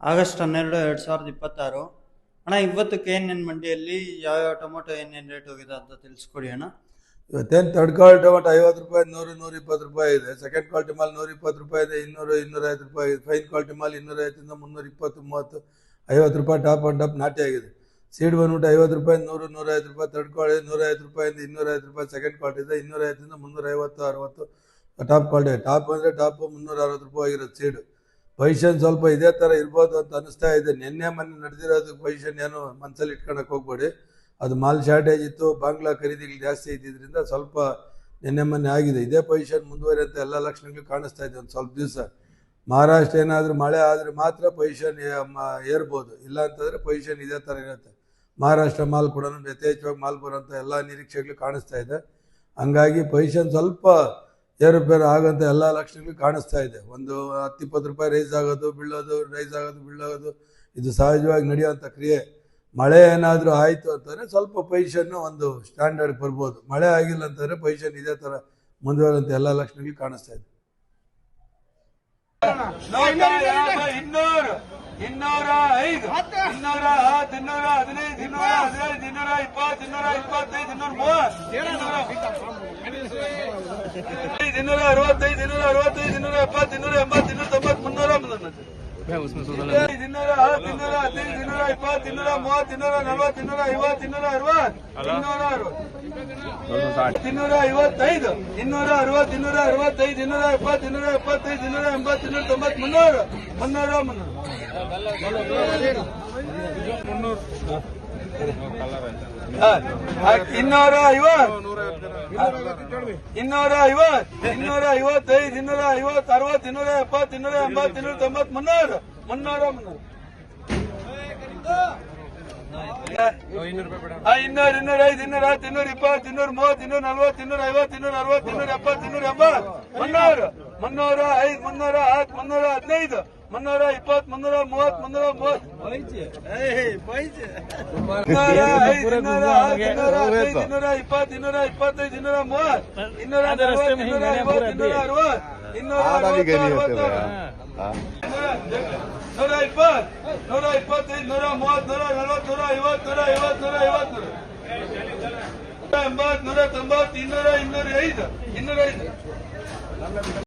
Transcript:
August 12, 2026. ಅಣ್ಣ, ಇವತ್ತು KNN ಮಂಡಿಯಲ್ಲಿ ಯಾವ ಟೊಮೊಟೊ ಏನೇನು ರೇಟ್ ಹೋಗಿದೆ ಅಂತ ತಿಳಿಸ್ಕೊಡಿ ಅಣ್ಣ. ಇವತ್ತೇನು ಥರ್ಡ್ ಕ್ವಾಲಿಟಿ ಟೊಮೊಟೊ 50 ರೂಪಾಯಿ, 100, 120 ರೂಪಾಯಿ ಇದೆ. ಸೆಕೆಂಡ್ ಕ್ವಾಲಿಟಿ ಮಾಲ್ 120 ರೂಪಾಯಿ ಇದೆ, 200, 250 ರೂಪಾಯಿ ಇದೆ. ಫೈನ್ ಕ್ವಾಲಿಟಿ ಮಾಲ್ 250 320, 30, 50 ರೂಪಾಯಿ ಟಾಪ್ ಅಂಡ್ ಟಾಪ್ ನಾಟಿ ಆಗಿದೆ. ಸೀಡ್ ಬಂದ್ಬಿಟ್ಟು 50 ರೂಪಾಯಿ, 100, 150 ರೂಪಾಯಿ. ಥರ್ಡ್ ಕ್ವಾಲಿಟಿ 150 ರೂಪಾಯಿಂದ 250 ರೂಪಾಯಿ. ಸೆಕೆಂಡ್ ಕ್ವಾಲಿಟಿ ಇದೆ 250 350, 60 ಟಾಪ್ ಕ್ವಾಲಿಟಿ. ಟಾಪ್ ಅಂದರೆ ಟಾಪ್ 360 ರೂಪಾಯಿ ಆಗಿರೋದು ಸೀಡು. ಪೊಸಿಷನ್ ಸ್ವಲ್ಪ ಇದೇ ಥರ ಇರ್ಬೋದು ಅಂತ ಅನಿಸ್ತಾ ಇದೆ. ಮೊನ್ನೆ ನಡೆದಿರೋದು ಪೊಸಿಷನ್ ಏನು ಮನಸ್ಸಲ್ಲಿ ಇಟ್ಕೊಳಕ್ಕೆ ಹೋಗ್ಬೇಡಿ. ಅದು ಮಾಲ್ ಶಾರ್ಟೇಜ್ ಇತ್ತು, ಬಾಂಗ್ಲಾ ಖರೀದಿಗಳು ಜಾಸ್ತಿ ಇದ್ದಿದ್ದರಿಂದ ಸ್ವಲ್ಪ ಮೊನ್ನೆ ಆಗಿದೆ. ಇದೇ ಪೊಸಿಷನ್ ಮುಂದುವರಿಯುತ್ತೆ ಎಲ್ಲ ಲಕ್ಷಣಗಳು ಕಾಣಿಸ್ತಾ ಇದೆ. ಒಂದು ಸ್ವಲ್ಪ ದಿವಸ ಮಹಾರಾಷ್ಟ್ರ ಏನಾದರೂ ಮಳೆ ಆದರೆ ಮಾತ್ರ ಪೊಸಿಷನ್ ಏರ್ಬೋದು, ಇಲ್ಲ ಅಂತಂದರೆ ಪೊಸಿಷನ್ ಇದೇ ಥರ ಇರುತ್ತೆ. ಮಹಾರಾಷ್ಟ್ರ ಮಾಲ್ ಕೂಡ ಯಥೇಚ್ಛವಾಗಿ ಮಾಲ್ ಬರೋಂಥ ಎಲ್ಲ ನಿರೀಕ್ಷೆಗಳು ಕಾಣಿಸ್ತಾ ಇದೆ. ಹಂಗಾಗಿ ಪೊಸಿಷನ್ ಸ್ವಲ್ಪ ಏರುಪೇರು ಆಗೋಂಥ ಎಲ್ಲ ಲಕ್ಷಣಗಳು ಕಾಣಿಸ್ತಾ ಇದೆ. ಒಂದು 10-20 ರೂಪಾಯಿ ರೈಸ್ ಆಗೋದು ಬೀಳೋದು, ರೈಸ್ ಆಗೋದು ಬೀಳೋದು, ಇದು ಸಹಜವಾಗಿ ನಡೆಯುವಂಥ ಕ್ರಿಯೆ. ಮಳೆ ಏನಾದರೂ ಆಯಿತು ಅಂತಂದರೆ ಸ್ವಲ್ಪ ಪೊಸಿಷನ್ನು ಒಂದು ಸ್ಟ್ಯಾಂಡರ್ಡ್ ಬರ್ಬೋದು. ಮಳೆ ಆಗಿಲ್ಲ ಅಂತಂದರೆ ಪೊಸಿಷನ್ ಇದೇ ಥರ ಮುಂದುವರಿಯುವಂಥ ಎಲ್ಲ ಲಕ್ಷಣಗಳು ಕಾಣಿಸ್ತಾ ಇದೆ. 205, 210, 215, 215, 220, 225, 230, 265, 265, 270, 280, 290, 300, 290, 205.